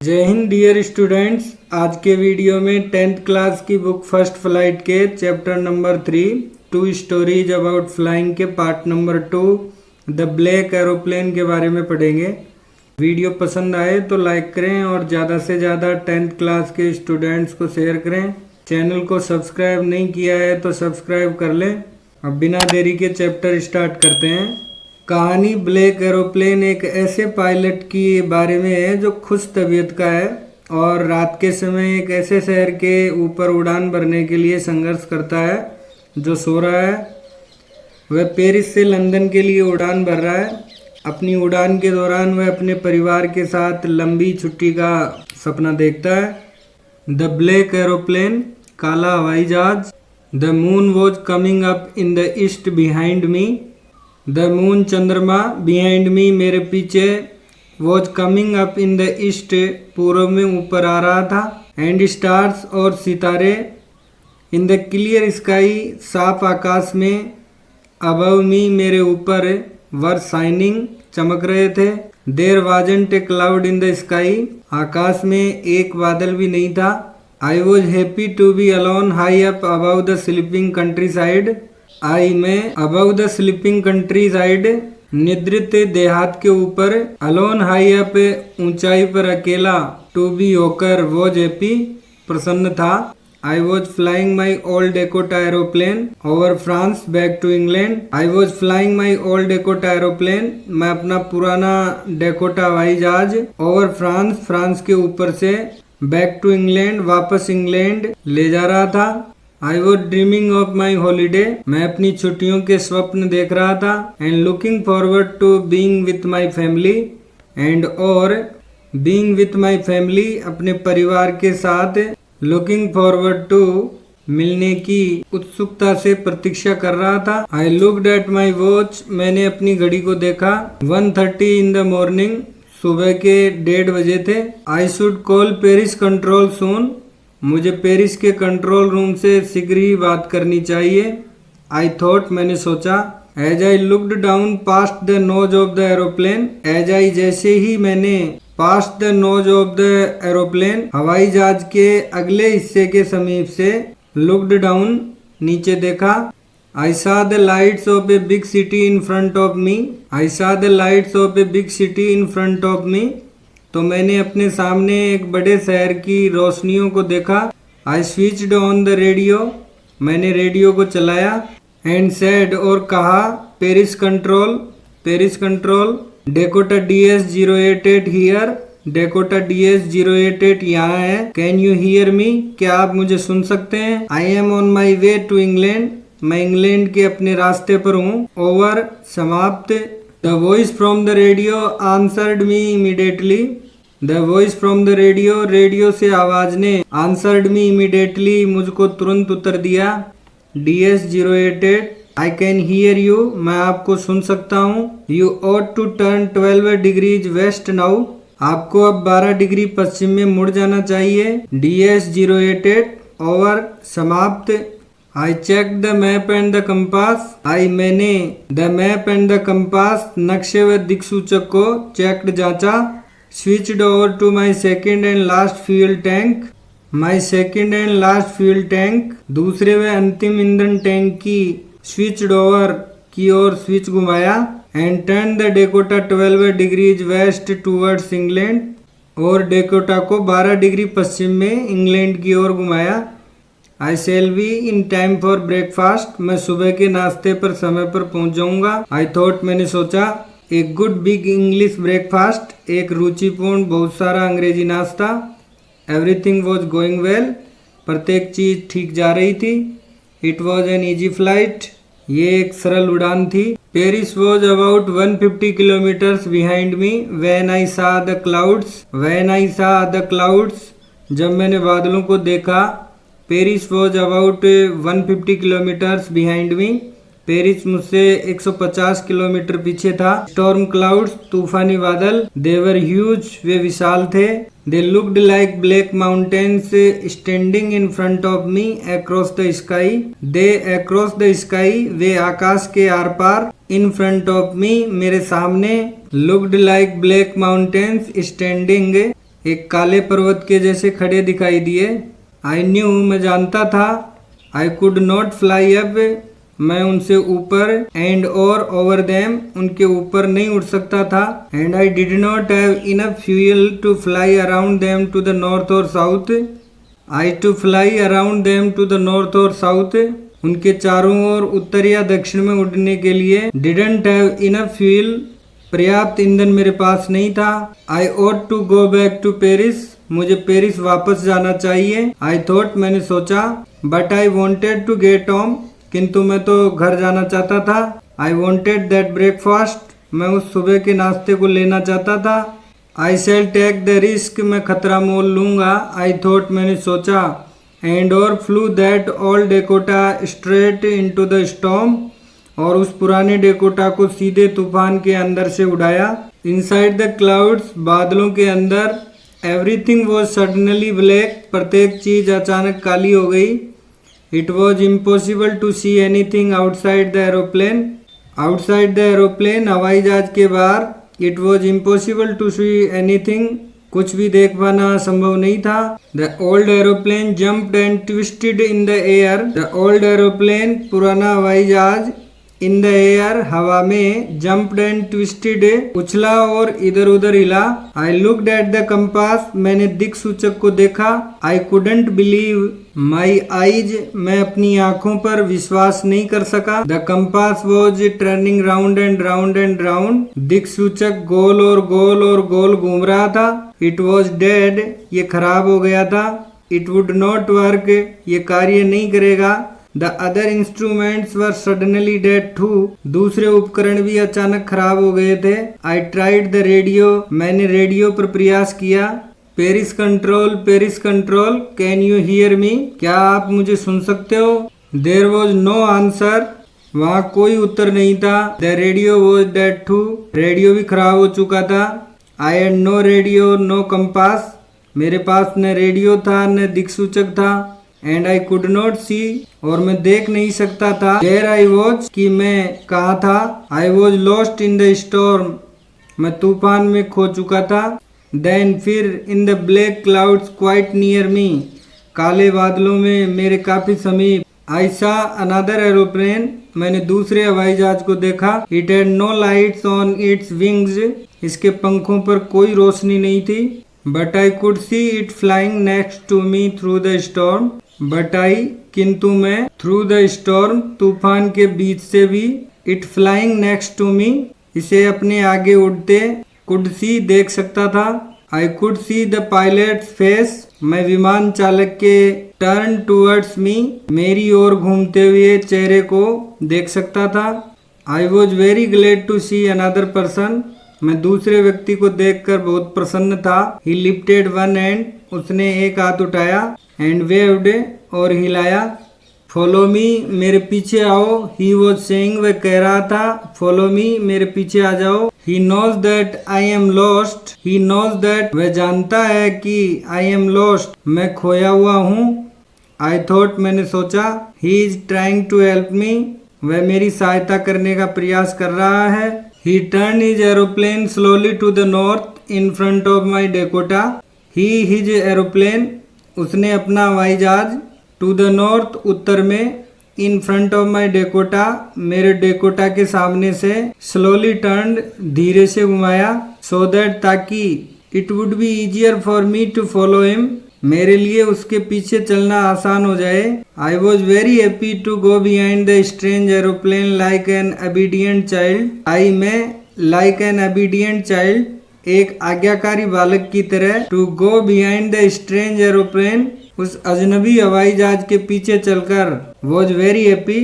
जय Hind dear students. आज के वीडियो में 10th क्लास की बुक फर्स्ट फ्लाइट के chapter number 3 2 stories about flying के part number 2 the black aeroplane के बारे में पढ़ेंगे। वीडियो पसंद आए तो लाइक करें और ज़्यादा से ज़्यादा 10th क्लास के स्टूडेंट्स को शेयर करें। चैनल को सब्सक्राइब नहीं किया है तो सब्सक्राइब कर लें। अब बिना देरी के चैप्टर स्टार्ट करते हैं। कहानी ब्लैक एरोप्लेन एक ऐसे पायलट के बारे में है जो खुश तबीयत का है और रात के समय एक ऐसे शहर के ऊपर उड़ान भरने के लिए संघर्ष करता है जो सो रहा है। वह पेरिस से लंदन के लिए उड़ान भर रहा है। अपनी उड़ान के दौरान वह अपने परिवार के साथ लंबी छुट्टी का सपना देखता है। द ब्लैक एरोप्लेन, काला हवाई जहाज। The moon was coming up in the east behind me. The moon, चंद्रमा, बिहाइंड मी, मेरे पीछे, was coming up in the east, पूर्व में ऊपर आ रहा था। एंड स्टार्स, और सितारे, इन द क्लियर स्काई, साफ आकाश में, अबव मी, मेरे ऊपर, वर शाइनिंग, चमक रहे थे। There wasn't a cloud in the sky, आकाश में एक बादल भी नहीं था। I was happy to be alone high up above the sleeping countryside. I में above the sleeping countryside, निद्रित देहात के ऊपर। अलोन हाई अप, ऊंचाई पर अकेला। टू बी, होकर। वॉज हैप्पी, प्रसन्न था। I was flying my old Dakota aeroplane over France back to England. I was flying my old Dakota aeroplane, मैं अपना पुराना डेकोटा हवाई जहाज, ओवर फ्रांस, फ्रांस के ऊपर से, बैक टू इंग्लैंड, वापस इंग्लैंड ले जा रहा था। I was dreaming of my holiday, मैं अपनी छुट्टियों के स्वप्न देख रहा था। And looking forward to being with my family, and और बीइंग विथ माई फैमिली, अपने परिवार के साथ। लुकिंग फॉरवर्ड टू, मिलने की उत्सुकता से प्रतीक्षा कर रहा था। I looked at my watch, मैंने अपनी घड़ी को देखा। 1:30 इन द मॉर्निंग, सुबह के 1:30 बजे थे। I should call Paris control soon, मुझे पेरिस के कंट्रोल रूम से शीघ्र ही बात करनी चाहिए। आई थॉट, मैंने सोचा। As I looked down past the nose of the aeroplane, as I, जैसे ही मैंने, past the nose of the aeroplane, हवाई जहाज के अगले हिस्से के समीप से, लुक्ड डाउन, नीचे देखा। I saw the lights of a big city in front of me. I saw the lights of a big city in front of me, तो मैंने अपने सामने एक बड़े शहर की रोशनियों को देखा। I switched on the radio, मैंने रेडियो को चलाया। एंड सेड, और कहा, Paris control, Paris control, Dakota DS-088 here, Dakota DS-088 यहाँ है। कैन यू हियर मी, क्या आप मुझे सुन सकते हैं। I am on my way to England, मैं इंग्लैंड के अपने रास्ते पर हूँ। ओवर, समाप्त। The voice from the radio answered me immediately, the voice from the radio, radio से आवाज ने, आंसर्ड मी इमीडिएटली, मुझको तुरंत उत्तर दिया। DS-088, I can hear you, मैं आपको सुन सकता हूँ। You ought to turn 12 degrees west now, आपको अब 12 डिग्री पश्चिम में मुड़ जाना चाहिए। DS-088, ओवर, समाप्त। I check the map and the compass, I, मैंने, the map and the compass, नक्शे व दिक्सूचक को, चेक्ड, जांचा। Switched over to my second and last fuel tank, my second and last fuel tank, दूसरे व अंतिम ईंधन टैंक की, स्विच्ड ओवर की ओर स्विच घुमाया। And turn the Dakota 12 degrees west towards England, और डेकोटा को 12 डिग्री पश्चिम में इंग्लैंड की ओर घुमाया। I shall be in time for breakfast, मैं सुबह के नाश्ते पर समय पर पहुंच जाऊंगा। आई थॉट, मैंने सोचा। एक गुड बिग इंग्लिश ब्रेकफास्ट, एक रुचिपूर्ण बहुत सारा अंग्रेजी नाश्ता। एवरीथिंग वॉज गोइंग वेल, प्रत्येक चीज ठीक जा रही थी। It was an easy flight, ये एक सरल उड़ान थी। Paris was about 150 kilometres behind me when I saw the clouds, when I saw the clouds, जब मैंने बादलों को देखा। Paris was about 150 kilometres behind me, Paris मुझसे 150 किलोमीटर पीछे था। स्टॉर्म क्लाउड्स, तूफानी बादल। दे वर ह्यूज, वे विशाल थे। They looked like black mountains standing in front of me across the sky. They across the sky, वे आकाश के आर पार। इन फ्रंट ऑफ मी, मेरे सामने। Looked like black mountains standing एक काले पर्वत के जैसे खड़े दिखाई दिए। आई न्यू, मैं जानता था। I could not fly up, मैं उनसे ऊपर। एंड और ओवर देम, उनके ऊपर नहीं उड़ सकता था। And I did not have enough fuel to fly around them to the north or south. I to fly around them to the north or south, उनके चारों ओर उत्तर या दक्षिण में उड़ने के लिए। डिडंट हैव इनफ फ्यूल, पर्याप्त ईंधन मेरे पास नहीं था। I ought to go back to Paris, मुझे पेरिस वापस जाना चाहिए। आई थॉट, मैंने सोचा। But I wanted to get home, किंतु मैं तो घर जाना चाहता था। आई वॉन्टेड दैट ब्रेकफास्ट, मैं उस सुबह के नाश्ते को लेना चाहता था। आई शैल टेक द रिस्क, मैं खतरा मोल लूंगा। आई थॉट, मैंने सोचा। एंड और flu that old Dakota straight into the storm, और उस पुराने डेकोटा को सीधे तूफान के अंदर से उड़ाया। इनसाइड द क्लाउड्स, बादलों के अंदर। एवरीथिंग वॉज सडनली ब्लैक, प्रत्येक चीज अचानक काली हो गई। It was impossible to see anything outside the aeroplane, outside the aeroplane, हवाई जहाज के बाहर। It was impossible to see anything, कुछ भी देख पाना संभव नहीं था। The old aeroplane jumped and twisted in the air, the old aeroplane, पुराना हवाई जहाज, इन द एयर, हवा में, जम्प्ड एंड ट्विस्टेड, उछला और इधर उधर हिला। I looked at the compass, मैंने दिक् सूचक को देखा। I couldn't believe my eyes, मैं अपनी आंखों पर विश्वास नहीं कर सका। The compass was turning round and round and round, दिक् सूचक गोल और गोल और गोल घूम रहा था। इट वॉज डेड, ये खराब हो गया था। इट वुड नॉट वर्क, ये कार्य नहीं करेगा। The other instruments were suddenly dead too, दूसरे उपकरण भी अचानक खराब हो गए थे। आई ट्राइड द रेडियो, मैंने रेडियो पर प्रयास किया। Paris control, Paris control, can you hear me, क्या आप मुझे सुन सकते हो। देयर वॉज नो आंसर, वहाँ कोई उत्तर नहीं था। The radio was dead too, radio भी खराब हो चुका था। I had no radio no compass, मेरे पास न रेडियो था न दिक्सूचक था। And I could not see, और मैं देख नहीं सकता था। वेयर आई वॉज, कि मैं कहाँ था। I was lost in the storm, मैं तूफान में खो चुका था। देन फिर, इन the black clouds quite near me, काले बादलों में मेरे काफी समीप। आई सा अनदर एरोप्लेन, मैंने दूसरे हवाई जहाज को देखा। It had no lights on its wings, इसके पंखों पर कोई रोशनी नहीं थी। But I could see it flying next to me through the storm, but I, किंतु मैं, थ्रू द स्टॉर्म, तूफान के बीच से भी, it flying next to me, इसे अपने आगे उड़ते, कुड सी, देख सकता था। I could see the pilot's face, मैं विमान चालक के टर्न टूवर्ड्स मी, मेरी ओर घूमते हुए चेहरे को देख सकता था। I was very glad to see another person, मैं दूसरे व्यक्ति को देखकर बहुत प्रसन्न था। ही लिफ्टेड वन हैंड, उसने एक हाथ उठाया। एंड वेव्ड, और हिलाया। फॉलो मी, मेरे पीछे आओ। ही वॉज सेइंग, वह कह रहा था, फॉलो मी, मेरे पीछे आ जाओ। He knows that I am lost, he knows that, वह जानता है कि आई एम लॉस्ट, मैं खोया हुआ हूँ। आई थॉट, मैंने सोचा। He is trying to help me, वह मेरी सहायता करने का प्रयास कर रहा है। He turn his aeroplane slowly to the north in front of my Dakota, he his aeroplane, उसने अपना हवाई जहाज, टू द नॉर्थ, उत्तर में, in front of my Dakota, मेरे डेकोटा के सामने से, स्लोली टर्न, धीरे से घुमाया। सो दैट, ताकि, it would be easier for me to follow him, मेरे लिए उसके पीछे चलना आसान हो जाए। I was very happy to go behind the strange aeroplane like an obedient child, I, मैं, लाइक एन ओबीडियंट चाइल्ड, एक आज्ञाकारी बालक की तरह, to go behind the strange aeroplane, उस अजनबी हवाई जहाज के पीछे चलकर। वॉज वेरी हैप्पी,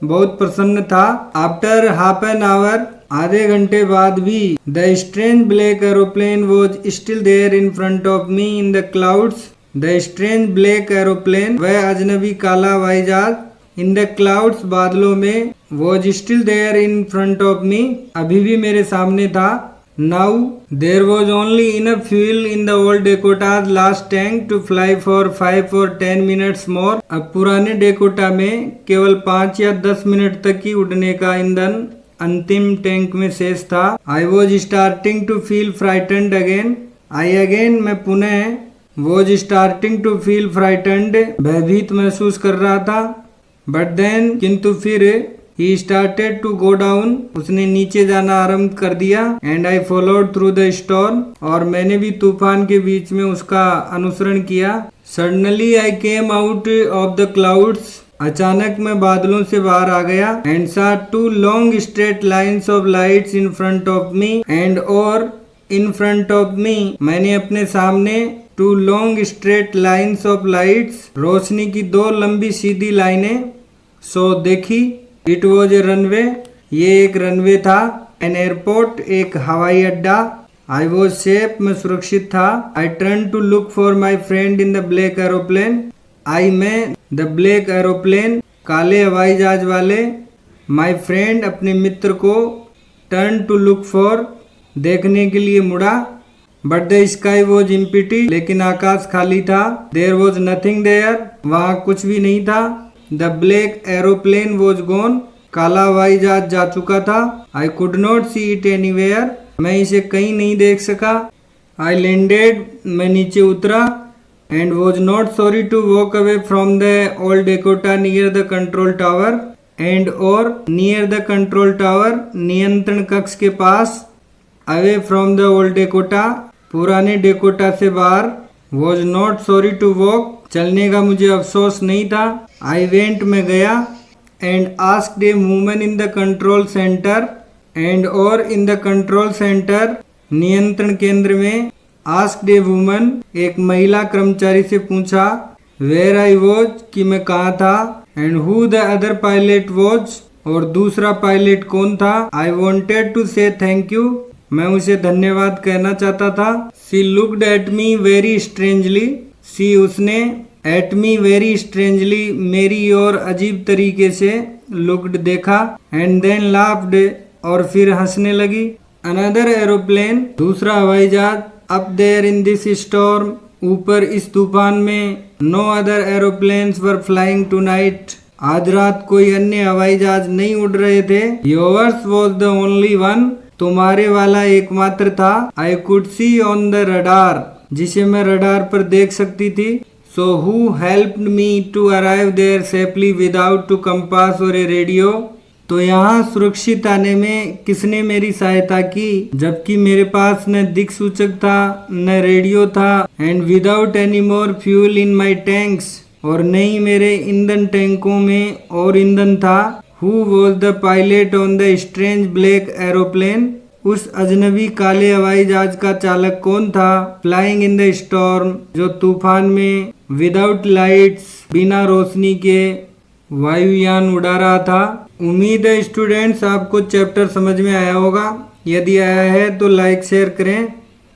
बहुत प्रसन्न था। आफ्टर हाफ एन आवर, आधे घंटे बाद भी, the strange black aeroplane was still there in front of me in the clouds, the strange black aeroplane, वह अजनबी काला हवाई जहाज, इन द क्लाउड्स, बादलों में, was still there in front of me, अभी भी मेरे सामने था। Now there was only enough fuel in the old Dakota's last tank to fly for 5 or 10 minutes more. अब पुराने डेकोटा में केवल 5 या 10 मिनट तक ही उड़ने का ईंधन अंतिम टैंक में शेष था। I was starting to feel frightened again. I again, मैं पुनः, was starting to feel frightened, भयभीत महसूस कर रहा था। बट देन, किंतु फिर, he started to go down, उसने नीचे जाना आरंभ कर दिया। And I followed through the storm, और मैंने भी तूफान के बीच में उसका अनुसरण किया। Suddenly I came out of the clouds, अचानक मैं बादलों से बाहर आ गया। And saw 2 long straight lines of lights in front of me, and और इन फ्रंट ऑफ मी, मैंने अपने सामने 2 long straight lines of lights, रोशनी की 2 लंबी सीधी लाइनें, सो देखी। इट वॉज ए रनवे, ये एक रनवे था। एन एयरपोर्ट, एक हवाई अड्डा। आई वॉज सेफ, मैं सुरक्षित था। I turn to look for my friend in the black aeroplane, I मैं, द ब्लैक एरोप्लेन, काले हवाई जहाज वाले, माई फ्रेंड, अपने मित्र को, टर्न टू लुक फॉर, देखने के लिए मुड़ा। But the sky was empty, लेकिन आकाश खाली था। देयर वॉज नथिंग देयर, वहाँ कुछ भी नहीं था। The black aeroplane was gone, काला हवाई जहाज जा चुका था। I could not see it anywhere, मैं इसे कहीं नहीं देख सका। आई लैंडेड, मैं नीचे उतरा। And was not sorry to walk away from the old Dakota near the control tower, and और नियर द कंट्रोल टावर, नियंत्रण कक्ष के पास। Away from the old Dakota, पुराने डेकोटा से बाहर। Was not sorry to walk, चलने का मुझे अफसोस नहीं था। आई वेंट, मैं गया। And asked a woman in the control centre, and और इन द कंट्रोल सेंटर, नियंत्रण केंद्र में। आस्क्ड ए वुमन, एक महिला कर्मचारी से पूछा। वेयर आई वॉज, कि मैं कहाँ था। And who the other pilot was, और दूसरा पायलट कौन था। I wanted to say thank you, मैं उसे धन्यवाद कहना चाहता था। She looked at me very strangely, she उसने, एट मी वेरी स्ट्रेंजली, मेरी और अजीब तरीके से, लुक्ड देखा। एंड देन लाफ्ड, और फिर हंसने लगी। अनदर एरोप्लेन, दूसरा हवाई जहाज। Up there in this storm, ऊपर इस तूफान में। No other aeroplanes were flying tonight, आज रात कोई अन्य हवाई जहाज नहीं उड़ रहे थे। Yours was the only one, तुम्हारे वाला एकमात्र था। I could see on the radar, जिसे मैं रडार पर देख सकती थी। So who helped me to arrive there safely without two compass or a radio, तो यहाँ सुरक्षित आने में किसने मेरी सहायता की, जबकि मेरे पास न दिक् सूचक था, न रेडियो था। And without any more fuel in my tanks, और नहीं मेरे ईंधन टैंकों में और ईंधन था। Who was the pilot on the strange black aeroplane, उस अजनबी काले हवाई जहाज का चालक कौन था। फ्लाइंग इन द स्टॉर्म, जो तूफान में, विदाउट लाइट्स, बिना रोशनी के वायुयान उड़ा रहा था। उम्मीद है स्टूडेंट्स आपको चैप्टर समझ में आया होगा। यदि आया है तो लाइक शेयर करें।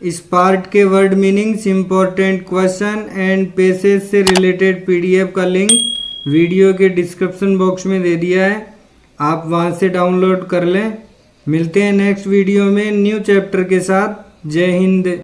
इस पार्ट के word meanings, important question and passage से रिलेटेड पीडीएफ का लिंक वीडियो के डिस्क्रिप्शन बॉक्स में दे दिया है, आप वहां से डाउनलोड कर लें। मिलते हैं नेक्स्ट वीडियो में न्यू चैप्टर के साथ। जय हिंद।